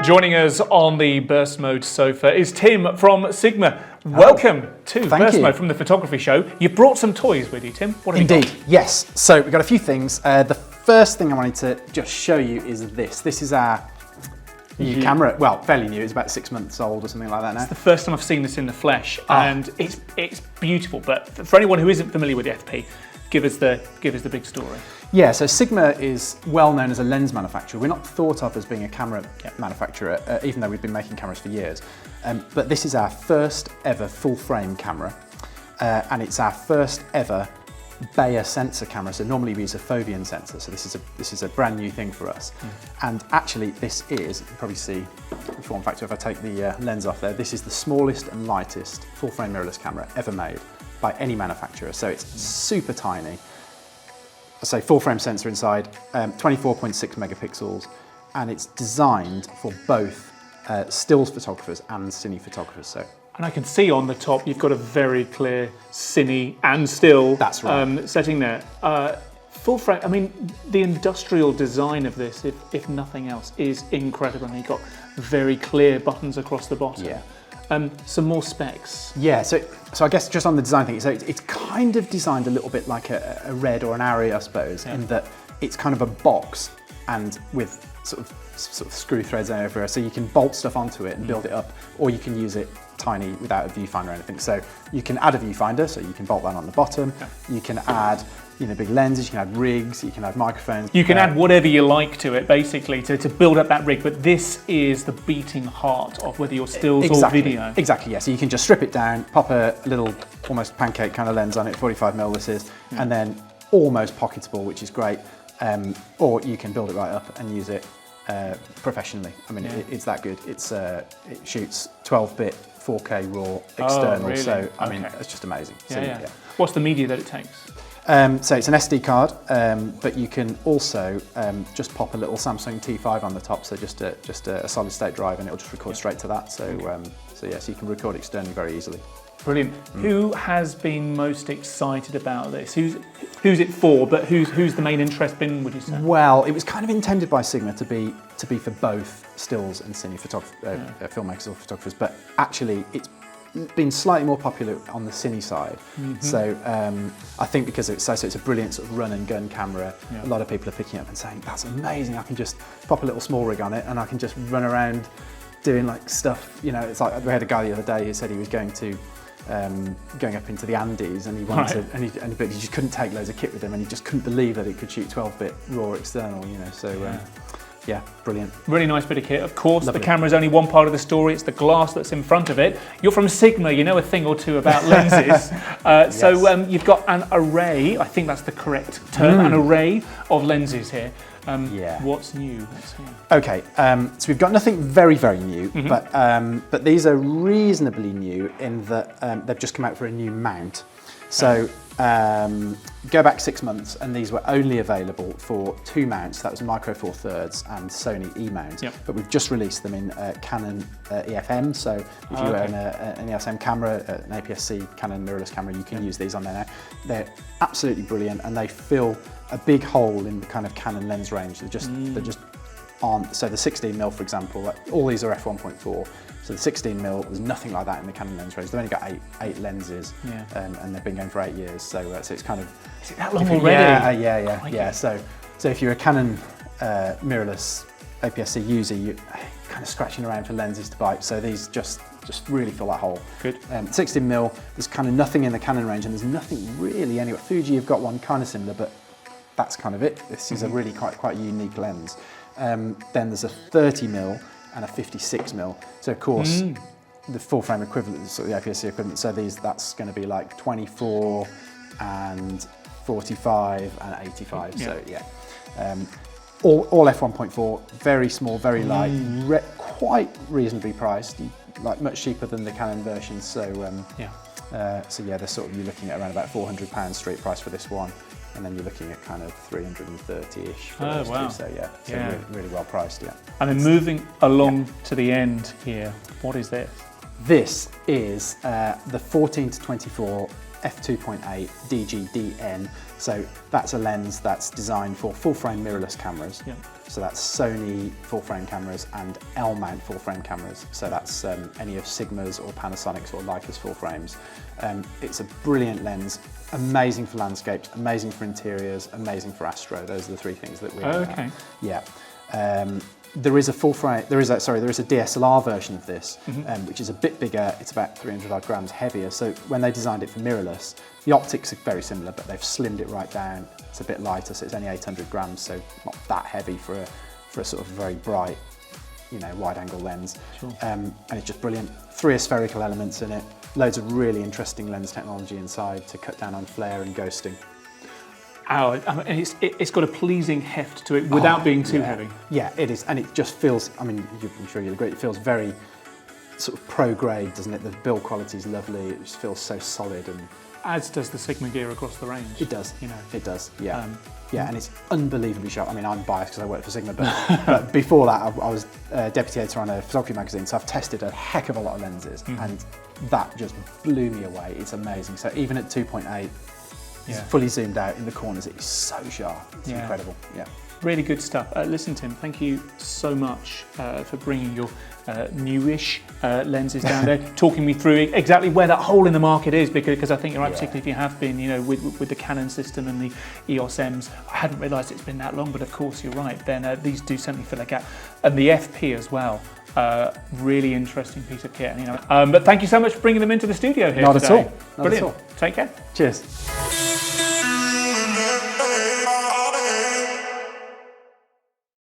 Joining us on the burst mode sofa is Tim from Sigma. Welcome to burst mode from the photography show. You've brought some toys with you, Tim. What have you got? Yes. So we've got a few things. The first thing I wanted to just show you is this. This is our new camera. Well, fairly new. It's about 6 months old or something like that now. It's the first time I've seen this in the flesh, and it's beautiful. But for anyone who isn't familiar with the FP, give us the big story. Yeah, so Sigma is well known as a lens manufacturer. We're not thought of as being a camera manufacturer, even though we've been making cameras for years. But this is our first ever full frame camera, and it's our first ever Bayer sensor camera. So normally we use a foveation sensor, so this is a brand new thing for us. And actually this is, you can probably see the form factor if I take the lens off there, this is the smallest and lightest full frame mirrorless camera ever made by any manufacturer. So it's super tiny. I say full frame sensor inside, 24.6 megapixels, and it's designed for both stills photographers and cine photographers. So, and I can see on the top you've got a very clear cine and still setting there. Full frame, I mean, the industrial design of this, if nothing else, is incredible. And you've got very clear buttons across the bottom. Yeah. Some more specs. Yeah, so I guess just on the design thing, so it's kind of designed a little bit like a Red or an Arri, I suppose, in that it's kind of a box and with sort of screw threads everywhere, so you can bolt stuff onto it and build it up, or you can use it tiny without a viewfinder or anything. So you can add a viewfinder, so you can bolt that on the bottom. You can add big lenses, you can add rigs, you can add microphones. You can add whatever you like to it, basically, to build up that rig, but this is the beating heart of whether you're stills or video. Exactly, yeah. So you can just strip it down, pop a little, almost pancake kind of lens on it, 45mm this is, and then almost pocketable, which is great. Or you can build it right up and use it professionally. I mean, it's that good. It shoots 12-bit 4K RAW external, really? So I mean, it's just amazing. Yeah. What's the media that it takes? So it's an SD card, but you can also just pop a little Samsung T5 on the top, so just a solid state drive, and it'll just record straight to that. So so you can record externally very easily. Brilliant. Who has been most excited about this? Who's it for? But who's the main interest been, would you say? Well, it was kind of intended by Sigma to be for both stills and cine filmmakers or photographers, but actually it's been slightly more popular on the cine side. So I think because it's a brilliant sort of run and gun camera, a lot of people are picking up and saying, that's amazing, I can just pop a little small rig on it and I can just run around doing like stuff, it's like, we had a guy the other day who said he was going up into the Andes, and he wanted but he just couldn't take loads of kit with him, and he just couldn't believe that it could shoot 12-bit RAW external, so yeah, brilliant. Really nice bit of kit. Of course, the camera is only one part of the story. It's the glass that's in front of it. You're from Sigma, you know a thing or two about lenses. So you've got an array, I think that's the correct term, an array of lenses here. What's new? Okay, so we've got nothing very, very new, but these are reasonably new in that they've just come out for a new mount. So go back 6 months, and these were only available for two mounts. That was Micro Four Thirds and Sony E mount. But we've just released them in Canon EF-M. So if you own an EOS M camera, an APS-C Canon mirrorless camera, you can use these on there now. They're absolutely brilliant, and they fill a big hole in the kind of Canon lens range. They just aren't. So the 16mm, for example, all these are f1.4. So the 16mm was nothing like that in the Canon lens range. They've only got eight lenses, and they've been going for 8 years. So it's kind of. Is it that long already? Yeah. So if you're a Canon mirrorless APS-C user, you're kind of scratching around for lenses to bite. So these just really fill that hole. Good. 16mm, there's kind of nothing in the Canon range, and there's nothing really anywhere. Fuji, you've got one kind of similar, but that's kind of it. This is a really quite unique lens. Then there's a 30mm and a 56mm. So of course, the full frame equivalent, sort of the APS-C equivalent. So that's going to be like 24 and 45 and 85. So all f1.4, very small, very light, quite reasonably priced, like much cheaper than the Canon versions. So they're you're looking at around about £400 street price for this one. And then you're looking at kind of 330-ish for those two. So really well priced, And then moving along to the end here, what is this? This is the 14 to 24 f2.8 DG-DN. So that's a lens that's designed for full-frame mirrorless cameras. Yeah. So that's Sony full-frame cameras and L-mount full-frame cameras. So that's any of Sigma's or Panasonic's or Leica's full frames. It's a brilliant lens, amazing for landscapes, amazing for interiors, amazing for astro. Those are the three things that we. Okay. Yeah. There is a full-frame. There is a DSLR version of this, which is a bit bigger. It's about 300 odd grams heavier. So when they designed it for mirrorless, the optics are very similar, but they've slimmed it right down. It's a bit lighter, so it's only 800 grams, so not that heavy for a sort of very bright, wide-angle lens. Sure. And it's just brilliant. 3 aspherical elements in it. Loads of really interesting lens technology inside to cut down on flare and ghosting. Oh, and it's got a pleasing heft to it without being too heavy. Yeah, it is, and it just feels. I mean, I'm sure you'll agree. It feels very sort of pro-grade, doesn't it? The build quality is lovely. It just feels so solid, and as does the Sigma gear across the range. it does. It does. Yeah, and it's unbelievably sharp. I mean, I'm biased because I work for Sigma, but before that, I was deputy editor on a photography magazine, so I've tested a heck of a lot of lenses, and that just blew me away. It's amazing. So even at 2.8. It's fully zoomed out in the corners. It's so sharp. It's incredible. Yeah. Really good stuff. Listen, Tim, thank you so much for bringing your newish lenses down there, talking me through exactly where that hole in the market is, because I think you're right, particularly if you have been, with the Canon system and the EOS Ms. I hadn't realised it's been that long, but of course you're right. Then these do certainly fill a gap, and the FP as well. Really interesting piece of kit. But thank you so much for bringing them into the studio here today. Not at all. Brilliant. Take care. Cheers.